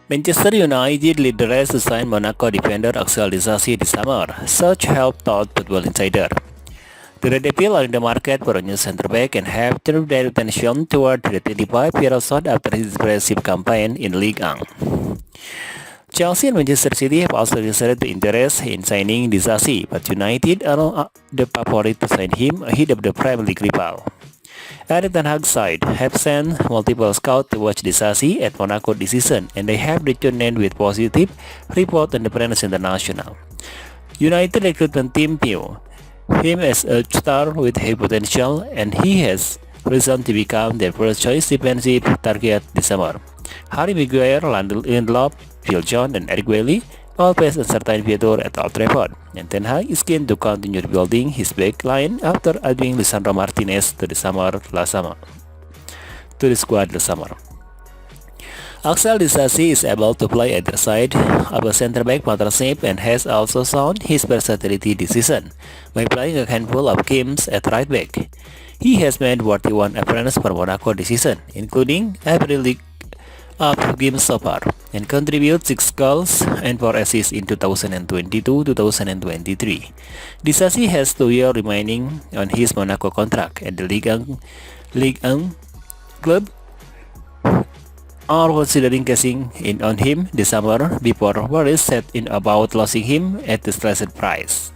Manchester United lead the race to sign Monaco defender Axel Disasi this summer, such help told Football Insider. The Red Devils are in the market for a new centre-back and have turned their attention toward the 25-year-old shot after his impressive campaign in Ligue 1. Chelsea and Manchester City have also decided to interest in signing Disasi, but United are the favorite to sign him ahead of the Premier League rival. Erik Ten Hag's side have sent multiple scouts to watch Disasi at Monaco this season, and they have returned with positive report on the British international. United recruitment team view him as a star with high potential, and he has risen to become their first choice defensive target this summer. Harry Maguire, Lindelof, Phil Jones, and Eric Bailly all face uncertain future at Old Trafford, and Ten Hag is keen to continue building his back line after adding Lisandro Martinez to the squad last summer. Axel Disasi is able to play at the side of a centre-back partnership and has also shown his versatility this season by playing a handful of games at right back. He has made 41 appearances for Monaco this season, including every League Cup games so far, and contribute 6 goals and 4 assists in 2022-2023. Disasi has 2 years remaining on his Monaco contract, and the Ligue 1 club are considering cashing in on him this summer before worries set in about losing him at the stressed price.